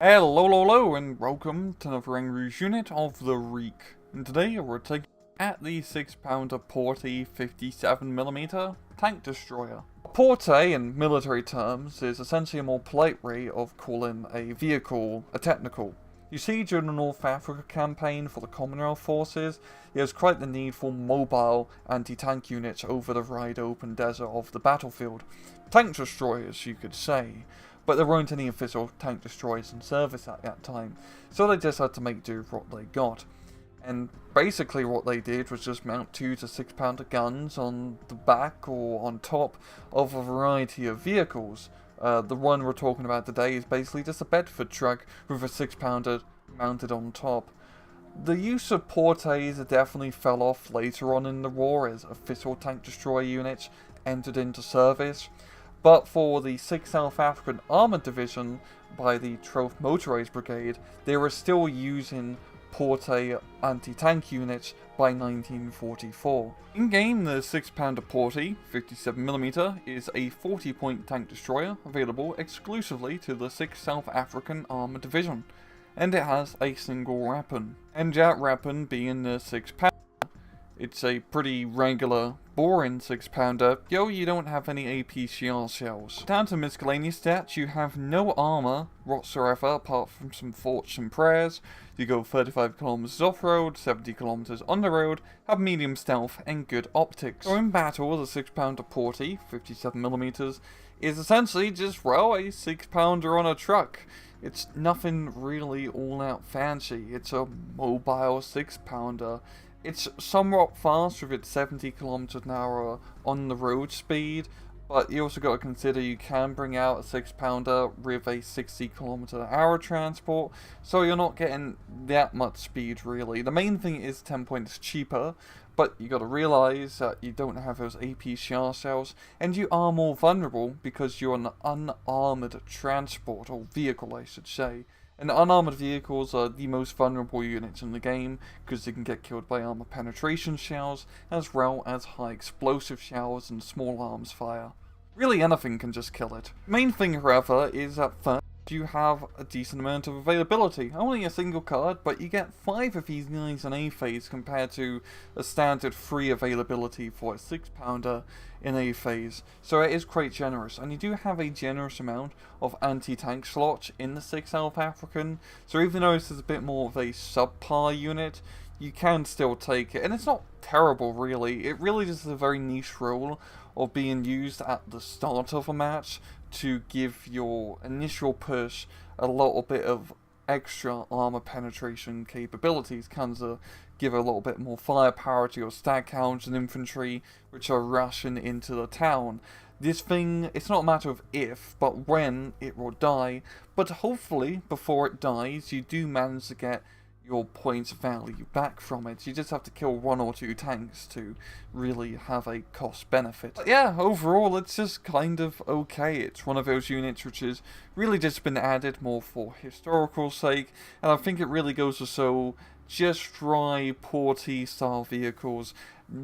Hello, and welcome to another Rouge unit of the week. And today we're taking at the 6-pounder Portee 57mm tank destroyer. A Portee, in military terms, is essentially a more polite way of calling a vehicle a technical. You see, during the North Africa campaign for the Commonwealth forces, there was quite the need for mobile anti-tank units over the wide open desert of the battlefield. Tank destroyers, you could say. But there weren't any official tank destroyers in service at that time, so they just had to make do with what they got. And basically what they did was just mount 2 to 6-pounder guns on the back or on top of a variety of vehicles. The one we're talking about today is basically just a Bedford truck with a 6-pounder mounted on top. The use of Portees definitely fell off later on in the war as official tank destroyer units entered into service. But for the 6th South African Armoured Division by the 12th Motorised Brigade, they were still using Portee anti-tank units by 1944. In-game, the 6-pounder Portee 57mm is a 40-point tank destroyer available exclusively to the 6th South African Armoured Division, and it has a single weapon, and that weapon being the 6-pounder. It's a pretty regular, boring 6-pounder. You don't have any APCR shells. Down to miscellaneous stats, you have no armor whatsoever apart from some thoughts and prayers. You go 35 kilometers off-road, 70 kilometers on the road, have medium stealth and good optics. So in battle, the 6-pounder Portee, 57mm, is essentially just, well, a 6-pounder on a truck. It's nothing really all that fancy. It's a mobile 6-pounder. It's somewhat fast with its 70 kilometers an hour on the road speed, but you also got to consider you can bring out a 6-pounder with a 60 kilometer an hour transport, so you're not getting that much speed really. The main thing is 10 points cheaper, but you got to realize that you don't have those APCR cells, and you are more vulnerable because you're an unarmored transport, or vehicle I should say. And unarmored vehicles are the most vulnerable units in the game because they can get killed by armor penetration shells, as well as high explosive shells and small arms fire. Really anything can just kill it. Main thing, however, is that first you have a decent amount of availability. Only a single card, but you get 5 of these guys in A phase compared to a standard 3 availability for a 6-pounder in A phase. So it is quite generous, and you do have a generous amount of anti-tank slots in the 6th South African. So even though this is a bit more of a subpar unit, you can still take it, and it's not terrible really. It really just is a very niche role of being used at the start of a match to give your initial push a little bit of extra armor penetration capabilities, kind of give a little bit more firepower to your stag hounds and infantry which are rushing into the town. This thing, it's not a matter of if, but when it will die, but hopefully before it dies you do manage to get your points value back from it. You just have to kill 1 or 2 tanks to really have a cost benefit. But yeah, overall it's just kind of okay. It's one of those units which has really just been added more for historical sake, and I think it really goes to show just dry Portee style vehicles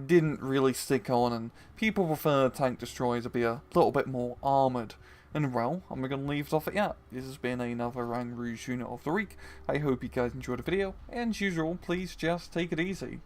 didn't really stick on, and people prefer tank destroyers to be a little bit more armoured. And well, I'm going to leave it off at that. This has been another Rouge unit of the week. I hope you guys enjoyed the video, and as usual, please just take it easy.